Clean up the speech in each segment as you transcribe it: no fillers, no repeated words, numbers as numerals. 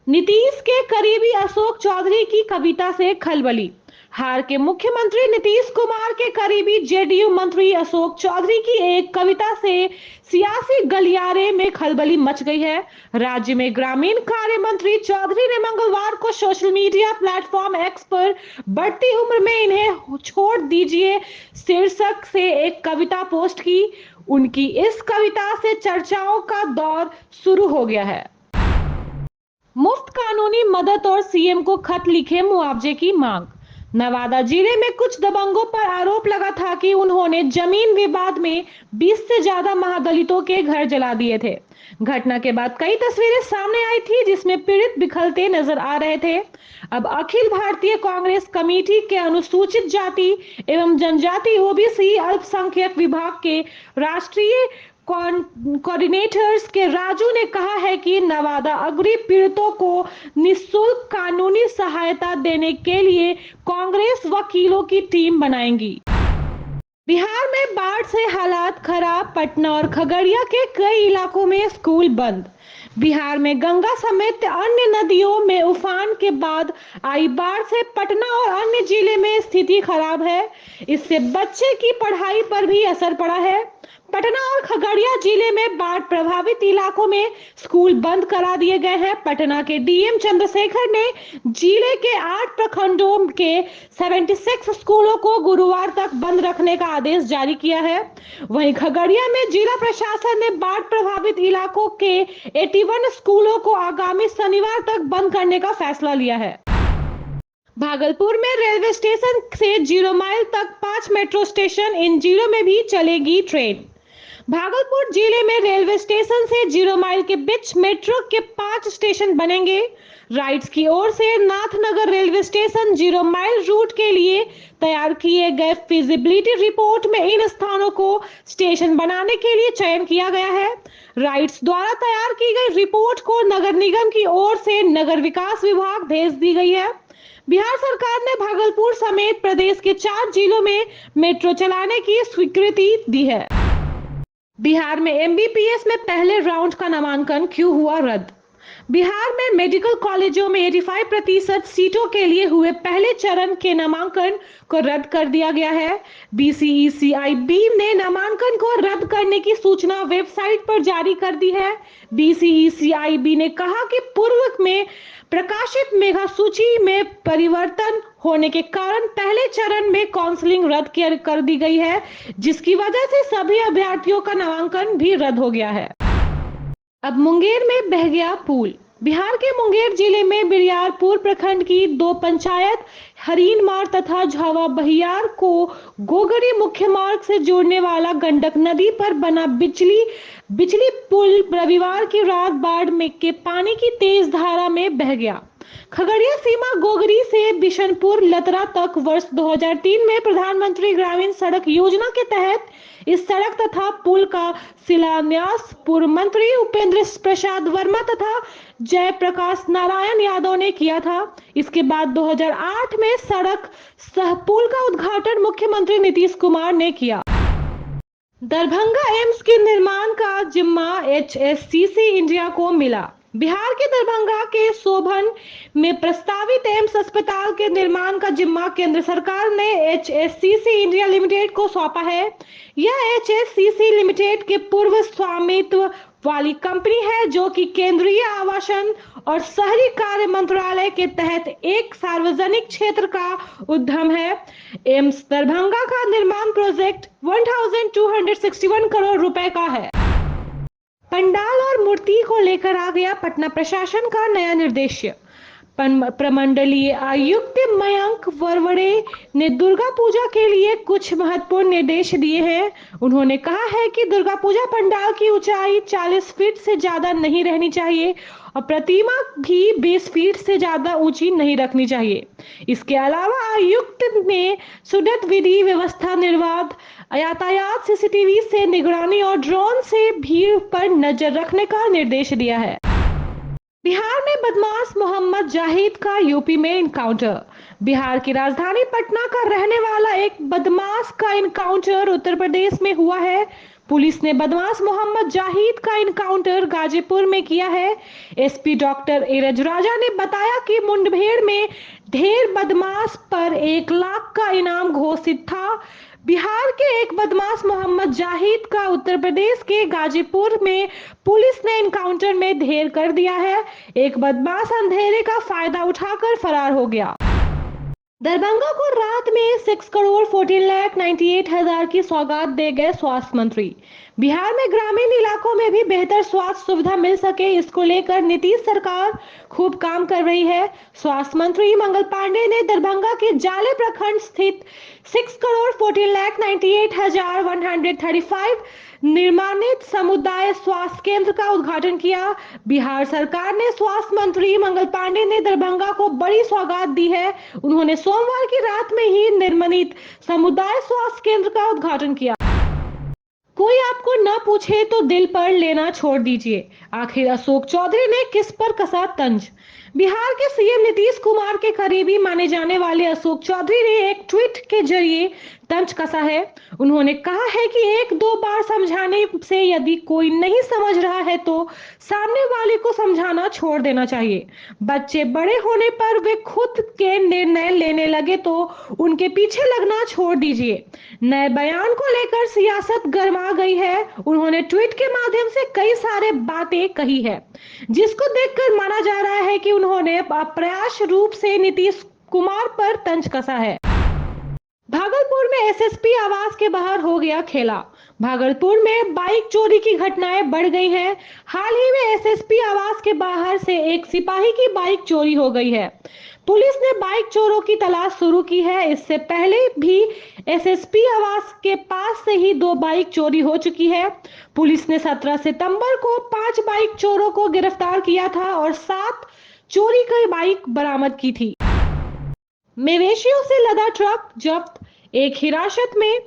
नीतीश के करीबी अशोक चौधरी की कविता से खलबली। हार के मुख्यमंत्री नीतीश कुमार के करीबी जेडीयू मंत्री अशोक चौधरी की एक कविता से सियासी गलियारे में खलबली मच गई है। राज्य में ग्रामीण कार्य मंत्री चौधरी ने मंगलवार को सोशल मीडिया प्लेटफॉर्म एक्स पर बढ़ती उम्र में इन्हें छोड़ दीजिए शीर्षक से एक कविता पोस्ट की। उनकी इस कविता से चर्चाओं का दौर शुरू हो गया है। मुफ्त कानूनी मदद और सीएम को खत लिखे मुआवजे की मांग। नवादा जिले में कुछ दबंगों पर आरोप लगा था कि उन्होंने जमीन विवाद में 20 से ज्यादा महादलितों के घर जला दिए थे। घटना के बाद कई तस्वीरें सामने आई थी जिसमें पीड़ित बिखरते नजर आ रहे थे। अब अखिल भारतीय कांग्रेस कमेटी के अनुसूचित जाति एवं जनजाति ओबीसी अल्पसंख्यक विभाग के राष्ट्रीय कोऑर्डिनेटर्स के राजू ने कहा है कि नवादा अग्नि पीड़ितों को निःशुल्क कानूनी सहायता देने के लिए कांग्रेस वकीलों की टीम बनाएंगी। बिहार में बाढ़ से हालात खराब। पटना और खगड़िया के कई इलाकों में स्कूल बंद। बिहार में गंगा समेत अन्य नदियों में उफान के बाद आई बाढ़ से पटना और अन्य जिले में स्थिति खराब है। इससे बच्चे की पढ़ाई पर भी असर पड़ा है। पटना और खगड़िया जिले में बाढ़ प्रभावित इलाकों में स्कूल बंद करा दिए गए हैं। पटना के डीएम चंद्रशेखर ने जिले के 8 प्रखंडों के 76 स्कूलों को गुरुवार तक बंद रखने का आदेश जारी किया है। वहीं खगड़िया में जिला प्रशासन ने बाढ़ प्रभावित इलाकों के 81 स्कूलों को आगामी शनिवार तक बंद करने का फैसला लिया है। भागलपुर में रेलवे स्टेशन से 0 माइल तक 5 मेट्रो स्टेशन, इन जिलों में भी चलेगी ट्रेन। भागलपुर जिले में रेलवे स्टेशन से 0 माइल के बीच मेट्रो के 5 स्टेशन बनेंगे। राइट्स की ओर से Nathnagar railway station 0 mile route के लिए तैयार किए गए फिजिबिलिटी रिपोर्ट में इन स्थानों को स्टेशन बनाने के लिए चयन किया गया है। राइट्स द्वारा तैयार की गई रिपोर्ट को नगर निगम की ओर से नगर विकास विभाग भेज दी गई है। बिहार सरकार ने भागलपुर समेत प्रदेश के 4 जिलों में मेट्रो चलाने की स्वीकृति दी है। बिहार में एमबीबीएस में पहले राउंड का नामांकन क्यों हुआ रद्द? बिहार में मेडिकल कॉलेजों में 85% सीटों के लिए हुए पहले चरण के नामांकन को रद्द कर दिया गया है। बीसीईसीआईबी ने नामांकन को रद्द करने की सूचना वेबसाइट पर जारी कर दी है। बीसीईसीआईबी ने कहा कि पूर्व में प्रकाशित मेगा सूची में परिवर्तन होने के कारण पहले चरण में काउंसलिंग रद्द कर दी गई है, जिसकी वजह से सभी अभ्यर्थियों का नामांकन भी रद्द हो गया है। अब मुंगेर में बह गया पुल। बिहार के मुंगेर जिले में बिरियारपुर प्रखंड की 2 पंचायत हरीनमार तथा झावा बहियार को गोगरी मुख्य मार्ग से जोड़ने वाला गंडक नदी पर बना बिजली पुल रविवार की रात बाढ़ में के पानी की तेज धारा में बह गया। खगड़िया सीमा गोगरी से बिशनपुर लतरा तक वर्ष 2003 में प्रधानमंत्री ग्रामीण सड़क योजना के तहत इस सड़क तथा पुल का शिलान्यास पूर्व मंत्री उपेंद्र प्रसाद वर्मा तथा जयप्रकाश नारायण यादव ने किया था। इसके बाद 2008 में सड़क सह पुल का उद्घाटन मुख्यमंत्री नीतीश कुमार ने किया। दरभंगा एम्स के निर्माण का जिम्मा एचएससीसी इंडिया को मिला। बिहार के दरभंगा के सोभन में प्रस्तावित एम्स अस्पताल के निर्माण का जिम्मा केंद्र सरकार ने एचएससीसी इंडिया लिमिटेड को सौंपा है। यह एचएससीसी लिमिटेड के पूर्व स्वामित्व वाली कंपनी है, जो कि केंद्रीय आवासन और शहरी कार्य मंत्रालय के तहत एक सार्वजनिक क्षेत्र का उद्यम है। एम्स दरभंगा का निर्माण प्रोजेक्ट 1261 करोड़ रुपए का है। पंडाल और मूर्ति को लेकर आ गया पटना प्रशासन का नया निर्देश। प्रमंडलीय आयुक्त मयंक वरवड़े ने दुर्गा पूजा के लिए कुछ महत्वपूर्ण निर्देश दिए हैं। उन्होंने कहा है कि दुर्गा पूजा पंडाल की ऊंचाई 40 फीट से ज्यादा नहीं रहनी चाहिए और प्रतिमा भी 20 फीट से ज्यादा ऊंची नहीं रखनी चाहिए। इसके अलावा आयुक्त ने सुदृढ़ विधि व्यवस्था, निर्बाध यातायात, सीसीटीवी से निगरानी और ड्रोन से भीड़ पर नजर रखने का निर्देश दिया है। बिहार में बदमाश मोहम्मद जाहिद का यूपी में इनकाउंटर। बिहार की राजधानी पटना का रहने वाला एक बदमाश का इनकाउंटर उत्तर प्रदेश में हुआ है। पुलिस ने बदमाश मोहम्मद जाहिद का इनकाउंटर गाजीपुर में किया है। एसपी डॉक्टर एरज राजा ने बताया कि मुठभेड़ में ढेर बदमाश पर 1 लाख का इनाम घोषित था। बिहार के एक बदमाश मोहम्मद जाहिद का उत्तर प्रदेश के गाजीपुर में पुलिस ने इनकाउंटर में ढेर कर दिया है। एक बदमाश अंधेरे का फायदा उठाकर फरार हो गया। दरभंगा को रात में 6,14,98,000 की सौगात दे गए स्वास्थ्य मंत्री। बिहार में ग्रामीण इलाकों में भी बेहतर स्वास्थ्य सुविधा मिल सके, इसको लेकर नीतीश सरकार खूब काम कर रही है। स्वास्थ्य मंत्री मंगल पांडे ने दरभंगा के जाले प्रखंड स्थित 6,14,98,135 निर्माणित समुदाय स्वास्थ्य केंद्र का उद्घाटन किया। बिहार सरकार ने स्वास्थ्य मंत्री मंगल पांडे ने दरभंगा को बड़ी सौगात दी है। उन्होंने सोमवार की रात में ही निर्मित समुदाय स्वास्थ्य केंद्र का उद्घाटन किया। कोई आपको न पूछे तो दिल पर लेना छोड़ दीजिए, आखिर अशोक चौधरी ने किस पर कसा तंज। बिहार के सीएम नीतीश कुमार के करीबी माने जाने वाले अशोक चौधरी ने एक ट्वीट के जरिए तंज कसा है। उन्होंने कहा है कि 1-2 बार समझाने से यदि कोई नहीं समझ रहा है तो सामने वाले को समझाना छोड़ देना चाहिए। बच्चे बड़े होने पर वे खुद के निर्णय लेने लगे तो उनके पीछे लगना छोड़ दीजिए। नए बयान को लेकर सियासत गर्मा गई है। उन्होंने ट्वीट के माध्यम से कई सारे बातें कही है, जिसको देखकर माना जा रहा है कि उन्होंने अप्रयास रूप से नीतीश कुमार पर तंज कसा है। भागलपुर में एसएसपी आवास के बाहर हो गया खेला। भागलपुर में बाइक चोरी की घटनाएं बढ़ गई हैं। हाल ही में एसएसपी आवास के बाहर से एक सिपाही की बाइक चोरी हो गई है। पुलिस ने बाइक चोरों की तलाश शुरू की है। इससे पहले भी एसएसपी आवास के पास से ही 2 बाइक चोरी हो चुकी है। पुलिस ने 17 सितंबर को 5 बाइक चोरों को गिरफ्तार किया था और 7 चोरी की बाइक बरामद की थी। मवेशियों से लदा ट्रक जब्त, एक हिरासत में।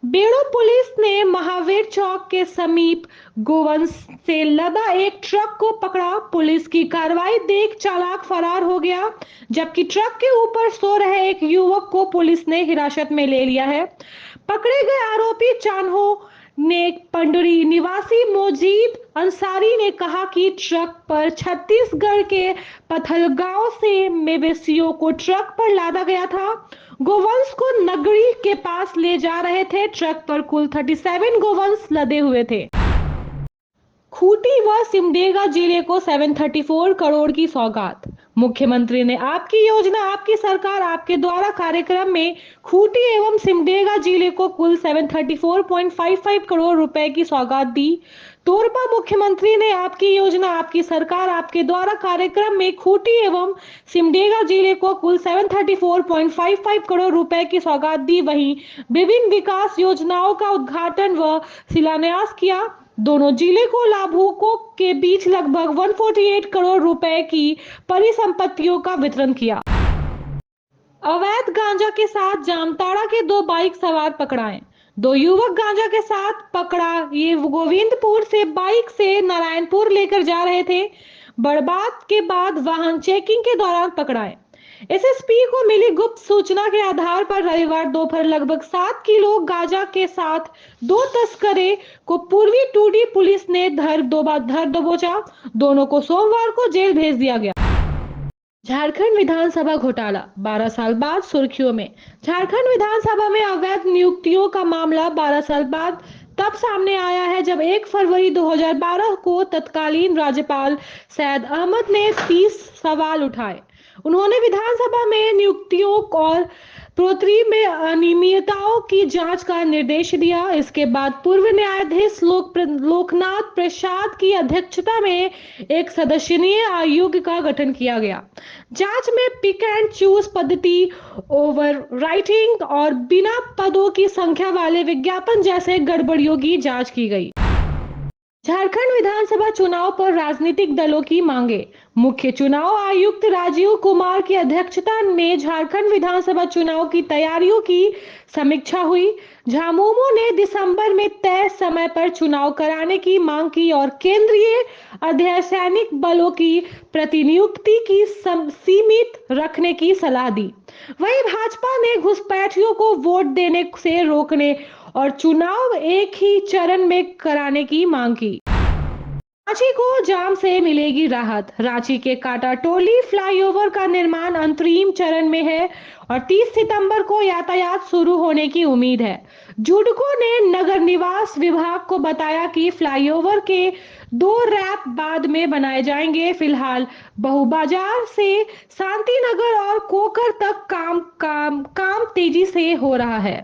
बेड़ो पुलिस ने महावीर चौक के समीप गोवंश से लदा एक ट्रक को पकड़ा। पुलिस की कार्रवाई देख चालक फरार हो गया, जबकि ट्रक के ऊपर सो रहे एक युवक को पुलिस ने हिरासत में ले लिया है। पकड़े गए आरोपी चान्हो ने पंडरी निवासी मोजीद अंसारी ने कहा कि ट्रक पर छत्तीसगढ़ के पथलगांव से मवेशियों को ट्रक पर लादा गया था। गोवंश को नगरी के पास ले जा रहे थे। ट्रक पर कुल 37 गोवंश लदे हुए थे। खूंटी व सिमडेगा जिले को 734 करोड़ की सौगात। मुख्यमंत्री ने आपकी योजना आपकी सरकार आपके द्वारा कार्यक्रम में खूंटी एवं सिमडेगा जिले को कुल 734.55 करोड़ रुपए की सौगात दी। तोरपा मुख्यमंत्री ने आपकी योजना आपकी सरकार आपके द्वारा कार्यक्रम में खूंटी एवं सिमडेगा जिले को कुल 734.55 करोड़ रुपए की सौगात दी। वहीं विभिन्न विकास योजनाओं का उद्घाटन व शिलान्यास किया। दोनों जिले को लाभुकों के बीच लगभग 148 करोड़ रुपए की परिसंपत्तियों का वितरण किया। अवैध गांजा के साथ जामताड़ा के 2 बाइक सवार पकड़ाए। 2 युवक गांजा के साथ पकड़ा। ये गोविंदपुर से बाइक से नारायणपुर लेकर जा रहे थे। बर्बाद के बाद वाहन चेकिंग के दौरान पकड़ाए। एसएसपी को मिली गुप्त सूचना के आधार पर रविवार दोपहर लगभग 7 किलो गांजा के साथ 2 तस्करे को पूर्वी टूडी पुलिस ने धर दबोचा। दोनों को सोमवार को जेल भेज दिया गया। झारखंड विधानसभा घोटाला 12 साल बाद सुर्खियों में। झारखंड विधानसभा में अवैध नियुक्तियों का मामला 12 साल बाद तब सामने आया है जब 1 फरवरी 2012 को तत्कालीन राज्यपाल सैयद अहमद ने 30 सवाल उठाए। उन्होंने विधानसभा में नियुक्तियों और प्रोत्री में अनियमितताओं की जांच का निर्देश दिया। इसके बाद पूर्व न्यायाधीश लोकनाथ प्रसाद की अध्यक्षता में एक सदस्यीय आयोग का गठन किया गया। जांच में पिक एंड चूज पद्धति, ओवर राइटिंग और बिना पदों की संख्या वाले विज्ञापन जैसे गड़बड़ियों की जांच की गई। झारखंड विधानसभा चुनाव पर राजनीतिक दलों की मांगे। मुख्य चुनाव आयुक्त राजीव कुमार की अध्यक्षता में झारखंड विधानसभा चुनाव की तैयारियों की समीक्षा हुई। झामुमो ने दिसंबर में तय समय पर चुनाव कराने की मांग की और केंद्रीय अर्धसैनिक बलों की प्रतिनियुक्ति की सीमित रखने की सलाह दी। वहीं भाजपा ने घुसपैठियों को वोट देने से रोकने और चुनाव एक ही चरण में कराने की मांग की। रांची को जाम से मिलेगी राहत। रांची के काटाटोली फ्लाईओवर का निर्माण अंतरिम चरण में है और 30 सितंबर को यातायात शुरू होने की उम्मीद है। जुडको ने नगर निवास विभाग को बताया कि फ्लाईओवर के 2 रैप बाद में बनाए जाएंगे। फिलहाल बहुबाजार से शांति नगर और कोकर तक काम तेजी से हो रहा है।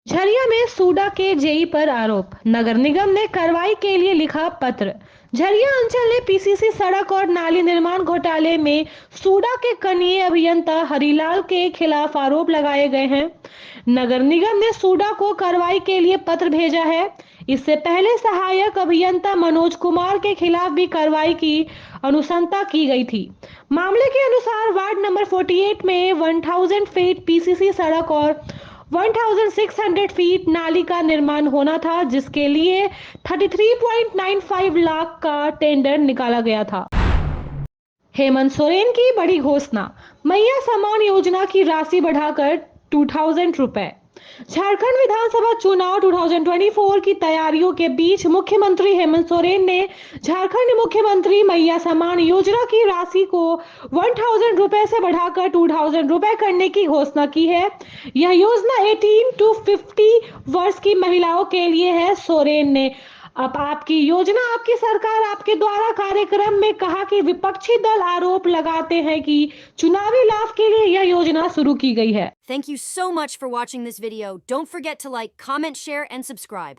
झरिया में सूडा के जेई पर आरोप। नगर निगम ने कार्रवाई के लिए लिखा पत्र। झरिया अंचल ने पीसीसी सड़क और नाली निर्माण घोटाले में सूडा के कनीय अभियंता हरिलाल के खिलाफ आरोप लगाए गए हैं। नगर निगम ने सूडा को कार्रवाई के लिए पत्र भेजा है। इससे पहले सहायक अभियंता मनोज कुमार के खिलाफ भी कार्रवाई की अनुशंसा की गई थी। मामले के अनुसार वार्ड नंबर 48 में 1000 फीट पीसीसी सड़क और 1600 फीट नाली का निर्माण होना था, जिसके लिए 33.95 लाख का टेंडर निकाला गया था। हेमंत सोरेन की बड़ी घोषणा। मैया सम्मान योजना की राशि बढ़ाकर 2000 रुपए। झारखंड विधानसभा चुनाव 2024 की तैयारियों के बीच मुख्यमंत्री हेमंत सोरेन ने झारखंड मुख्यमंत्री मैया सम्मान योजना की राशि को 1000 रुपए से बढ़ाकर 2000 रुपए करने की घोषणा की है। यह योजना 18 to 50 वर्ष की महिलाओं के लिए है। सोरेन ने अब आपकी योजना, आपकी सरकार, आपके द्वारा कार्यक्रम में कहा कि विपक्षी दल आरोप लगाते हैं कि चुनावी लाभ के लिए यह योजना शुरू की गई है। Thank you so much for watching this video. Don't forget to like, comment, share, and subscribe.